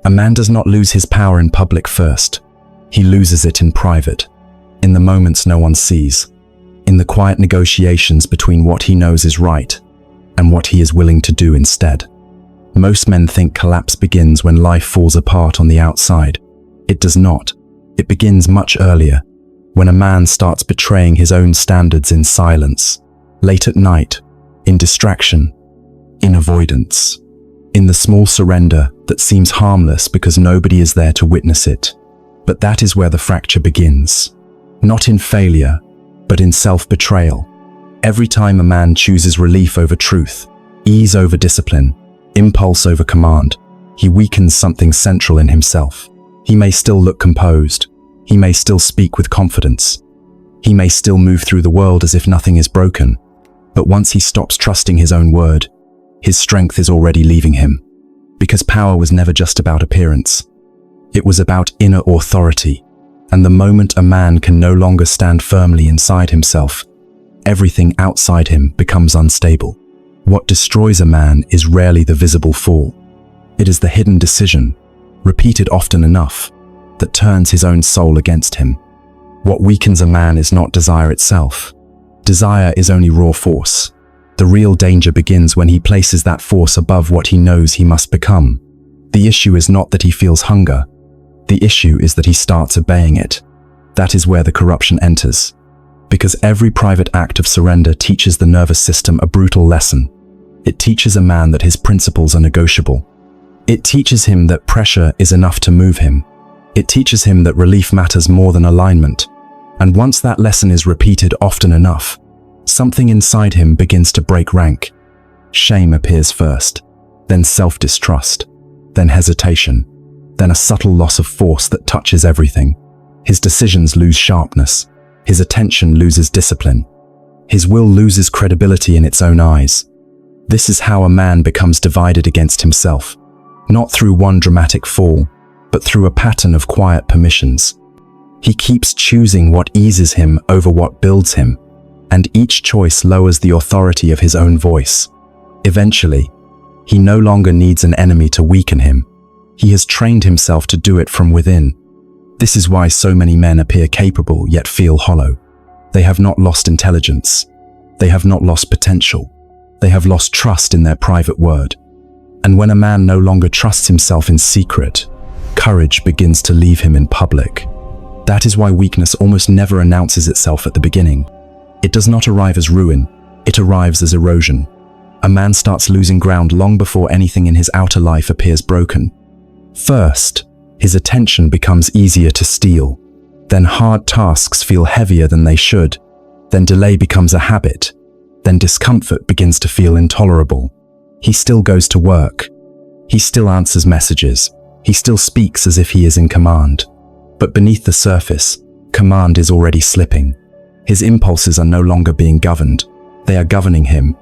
A man does not lose his power in public first. He loses it in private, in the moments no one sees, in the quiet negotiations between what he knows is right and what he is willing to do instead. Most men think collapse begins when life falls apart on the outside. It does not. It begins much earlier, when a man starts betraying his own standards in silence, late at night, in distraction, in avoidance, in the small surrender that seems harmless because nobody is there to witness it. But that is where the fracture begins. Not in failure, but in self-betrayal. Every time a man chooses relief over truth, ease over discipline, impulse over command, he weakens something central in himself. He may still look composed. He may still speak with confidence. He may still move through the world as if nothing is broken. But once he stops trusting his own word, his strength is already leaving him. Because power was never just about appearance. It was about inner authority. And the moment a man can no longer stand firmly inside himself, everything outside him becomes unstable. What destroys a man is rarely the visible fall. It is the hidden decision, repeated often enough, that turns his own soul against him. What weakens a man is not desire itself. Desire is only raw force. The real danger begins when he places that force above what he knows he must become. The issue is not that he feels hunger. The issue is that he starts obeying it. That is where the corruption enters. Because every private act of surrender teaches the nervous system a brutal lesson. It teaches a man that his principles are negotiable. It teaches him that pressure is enough to move him. It teaches him that relief matters more than alignment. And once that lesson is repeated often enough, something inside him begins to break rank. Shame appears first, then self-distrust, then hesitation, then a subtle loss of force that touches everything. His decisions lose sharpness. His attention loses discipline. His will loses credibility in its own eyes. This is how a man becomes divided against himself, not through one dramatic fall, but through a pattern of quiet permissions. He keeps choosing what eases him over what builds him, and each choice lowers the authority of his own voice. Eventually, he no longer needs an enemy to weaken him. He has trained himself to do it from within. This is why so many men appear capable yet feel hollow. They have not lost intelligence. They have not lost potential. They have lost trust in their private word. And when a man no longer trusts himself in secret, courage begins to leave him in public. That is why weakness almost never announces itself at the beginning. It does not arrive as ruin, it arrives as erosion. A man starts losing ground long before anything in his outer life appears broken. First, his attention becomes easier to steal. Then hard tasks feel heavier than they should. Then delay becomes a habit. Then discomfort begins to feel intolerable. He still goes to work. He still answers messages. He still speaks as if he is in command. But beneath the surface, command is already slipping. His impulses are no longer being governed. They are governing him.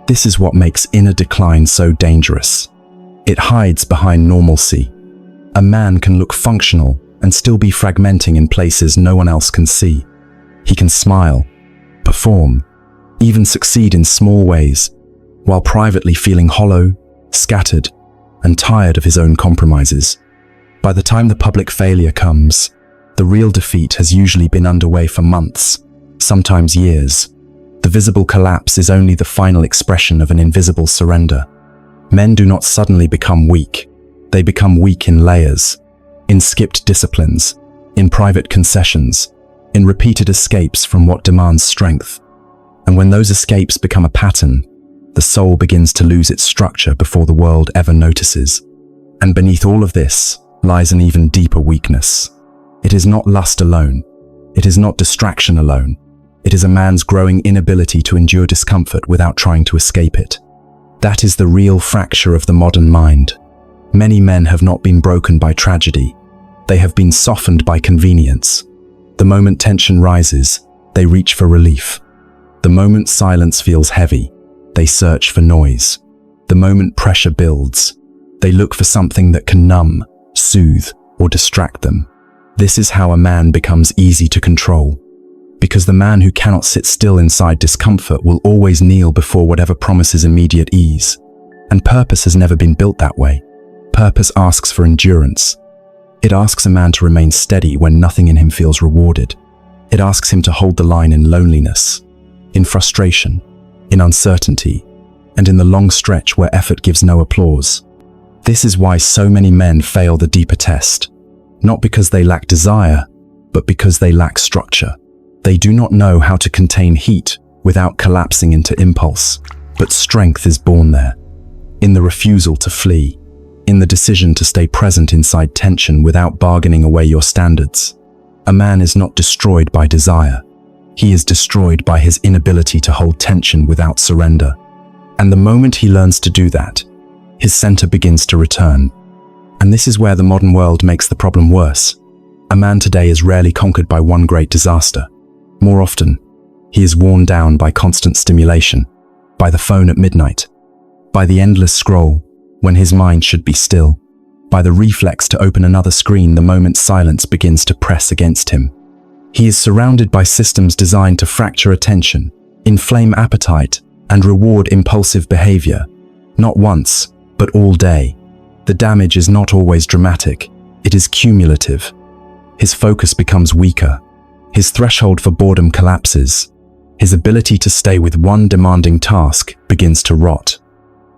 This is what makes inner decline so dangerous. It hides behind normalcy. A man can look functional and still be fragmenting in places no one else can see. He can smile, perform, even succeed in small ways, while privately feeling hollow, scattered, and tired of his own compromises. By the time the public failure comes, the real defeat has usually been underway for months, sometimes years. The visible collapse is only the final expression of an invisible surrender. Men do not suddenly become weak. They become weak in layers, in skipped disciplines, in private concessions, in repeated escapes from what demands strength. And when those escapes become a pattern, the soul begins to lose its structure before the world ever notices. And beneath all of this lies an even deeper weakness. It is not lust alone. It is not distraction alone. It is a man's growing inability to endure discomfort without trying to escape it. That is the real fracture of the modern mind. Many men have not been broken by tragedy. They have been softened by convenience. The moment tension rises, they reach for relief. The moment silence feels heavy, they search for noise. The moment pressure builds, they look for something that can numb, soothe, or distract them. This is how a man becomes easy to control. Because the man who cannot sit still inside discomfort will always kneel before whatever promises immediate ease. And purpose has never been built that way. Purpose asks for endurance. It asks a man to remain steady when nothing in him feels rewarded. It asks him to hold the line in loneliness, in frustration, in uncertainty, and in the long stretch where effort gives no applause. This is why so many men fail the deeper test, not because they lack desire, but because they lack structure. They do not know how to contain heat without collapsing into impulse, but strength is born there, in the refusal to flee, in the decision to stay present inside tension without bargaining away your standards. A man is not destroyed by desire. He is destroyed by his inability to hold tension without surrender. And the moment he learns to do that, his center begins to return. And this is where the modern world makes the problem worse. A man today is rarely conquered by one great disaster. More often, he is worn down by constant stimulation, by the phone at midnight, by the endless scroll when his mind should be still, by the reflex to open another screen the moment silence begins to press against him. He is surrounded by systems designed to fracture attention, inflame appetite, and reward impulsive behavior, not once, but all day. The damage is not always dramatic, it is cumulative. His focus becomes weaker. His threshold for boredom collapses. His ability to stay with one demanding task begins to rot.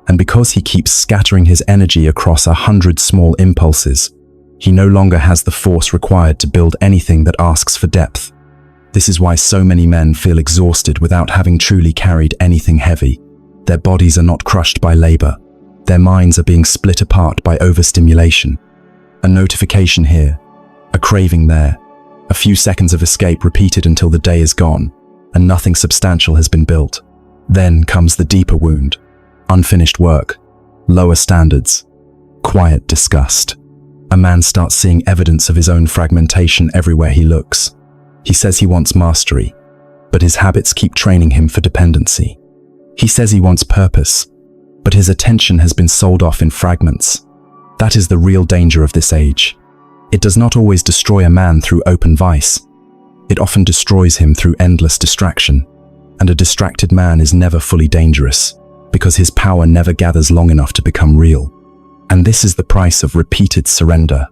And because he keeps scattering his energy across 100 small impulses, he no longer has the force required to build anything that asks for depth. This is why so many men feel exhausted without having truly carried anything heavy. Their bodies are not crushed by labor. Their minds are being split apart by overstimulation. A notification here, a craving there, a few seconds of escape repeated until the day is gone, and nothing substantial has been built. Then comes the deeper wound. Unfinished work, lower standards, quiet disgust. A man starts seeing evidence of his own fragmentation everywhere he looks. He says he wants mastery, but his habits keep training him for dependency. He says he wants purpose, but his attention has been sold off in fragments. That is the real danger of this age. It does not always destroy a man through open vice. It often destroys him through endless distraction. And a distracted man is never fully dangerous, because his power never gathers long enough to become real. And this is the price of repeated surrender.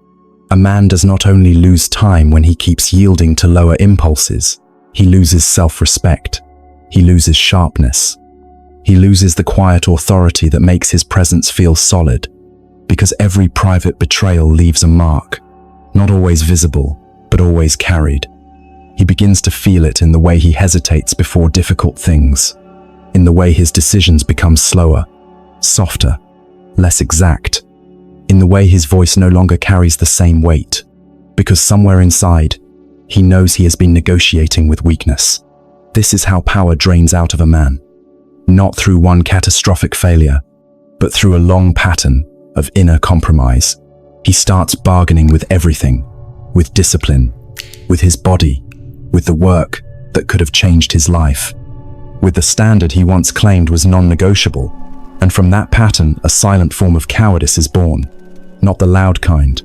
A man does not only lose time when he keeps yielding to lower impulses, he loses self-respect. He loses sharpness. He loses the quiet authority that makes his presence feel solid, because every private betrayal leaves a mark, not always visible, but always carried. He begins to feel it in the way he hesitates before difficult things, in the way his decisions become slower, softer, less exact, in the way his voice no longer carries the same weight, because somewhere inside, he knows he has been negotiating with weakness. This is how power drains out of a man, not through one catastrophic failure, but through a long pattern of inner compromise. He starts bargaining with everything, with discipline, with his body, with the work that could have changed his life, with the standard he once claimed was non-negotiable. And from that pattern, a silent form of cowardice is born. Not the loud kind,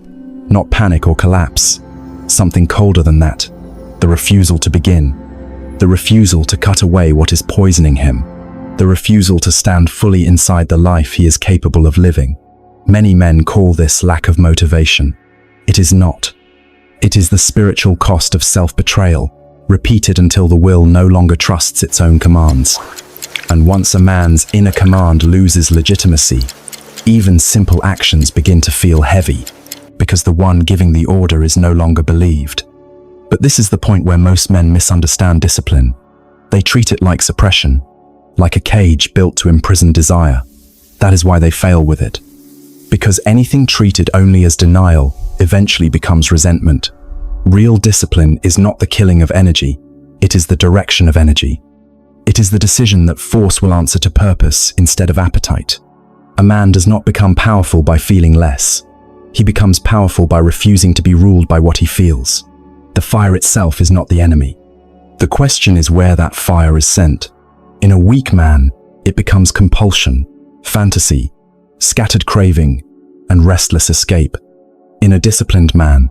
not panic or collapse, something colder than that. The refusal to begin, the refusal to cut away what is poisoning him, the refusal to stand fully inside the life he is capable of living. Many men call this lack of motivation. It is not. It is the spiritual cost of self-betrayal, repeated until the will no longer trusts its own commands. And once a man's inner command loses legitimacy, even simple actions begin to feel heavy, because the one giving the order is no longer believed. But this is the point where most men misunderstand discipline. They treat it like suppression, like a cage built to imprison desire. That is why they fail with it. Because anything treated only as denial eventually becomes resentment. Real discipline is not the killing of energy, it is the direction of energy. It is the decision that force will answer to purpose instead of appetite. A man does not become powerful by feeling less. He becomes powerful by refusing to be ruled by what he feels. The fire itself is not the enemy. The question is where that fire is sent. In a weak man, it becomes compulsion, fantasy, scattered craving, and restless escape. In a disciplined man,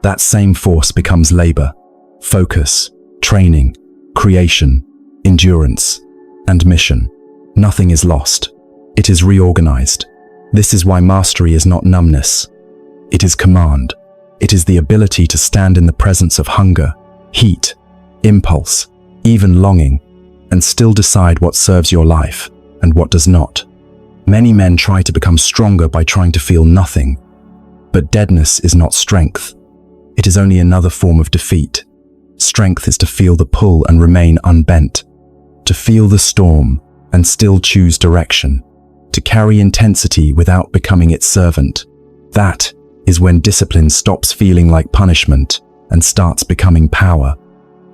that same force becomes labor, focus, training, creation, endurance, and mission. Nothing is lost. It is reorganized. This is why mastery is not numbness. It is command. It is the ability to stand in the presence of hunger, heat, impulse, even longing, and still decide what serves your life and what does not. Many men try to become stronger by trying to feel nothing. But deadness is not strength. It is only another form of defeat. Strength is to feel the pull and remain unbent, to feel the storm and still choose direction, to carry intensity without becoming its servant. That is when discipline stops feeling like punishment and starts becoming power.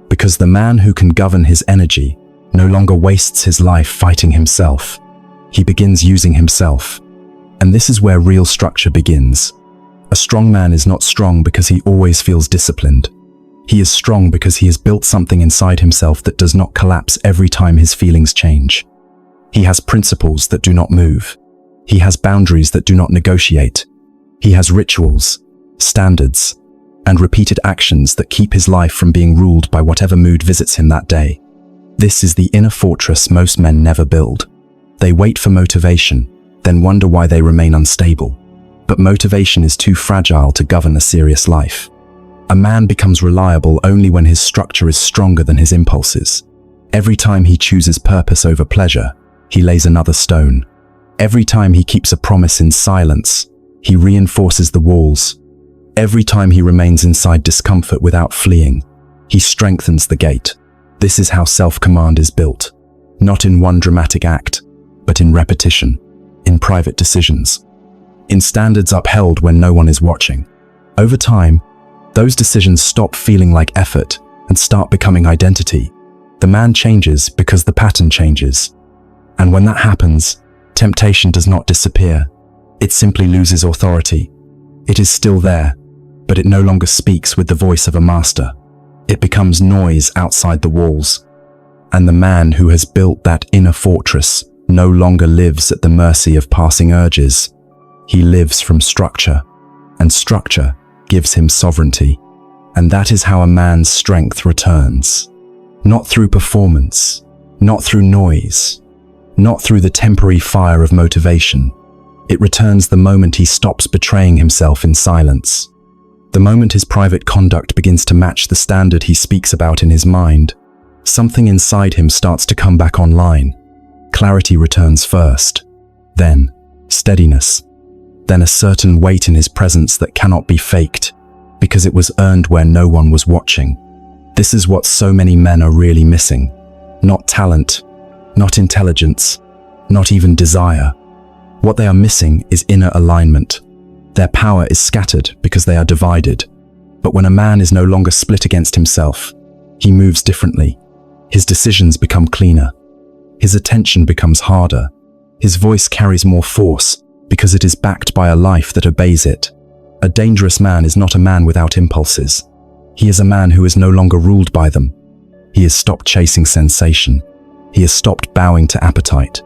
Because the man who can govern his energy no longer wastes his life fighting himself. He begins using himself. And this is where real structure begins. A strong man is not strong because he always feels disciplined. He is strong because he has built something inside himself that does not collapse every time his feelings change. He has principles that do not move. He has boundaries that do not negotiate. He has rituals, standards, and repeated actions that keep his life from being ruled by whatever mood visits him that day. This is the inner fortress most men never build. They wait for motivation, then wonder why they remain unstable. But motivation is too fragile to govern a serious life. A man becomes reliable only when his structure is stronger than his impulses. Every time he chooses purpose over pleasure, he lays another stone. Every time he keeps a promise in silence, he reinforces the walls. Every time he remains inside discomfort without fleeing, he strengthens the gate. This is how self-command is built, not in one dramatic act, but in repetition, in private decisions, in standards upheld when no one is watching. Over time, those decisions stop feeling like effort and start becoming identity. The man changes because the pattern changes. And when that happens, temptation does not disappear. It simply loses authority. It is still there, but it no longer speaks with the voice of a master. It becomes noise outside the walls. And the man who has built that inner fortress no longer lives at the mercy of passing urges. He lives from structure, and structure gives him sovereignty. And that is how a man's strength returns. Not through performance, not through noise, not through the temporary fire of motivation. It returns the moment he stops betraying himself in silence. The moment his private conduct begins to match the standard he speaks about in his mind. Something inside him starts to come back online. Clarity returns first, then steadiness, then a certain weight in his presence that cannot be faked, because it was earned where no one was watching. This is what so many men are really missing. Not talent, not intelligence, not even desire. What they are missing is inner alignment. Their power is scattered because they are divided. But when a man is no longer split against himself, he moves differently. His decisions become cleaner. His attention becomes harder. His voice carries more force because it is backed by a life that obeys it. A dangerous man is not a man without impulses. He is a man who is no longer ruled by them. He has stopped chasing sensation. He has stopped bowing to appetite.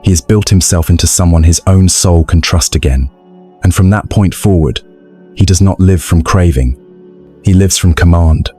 He has built himself into someone his own soul can trust again. And from that point forward, he does not live from craving. He lives from command.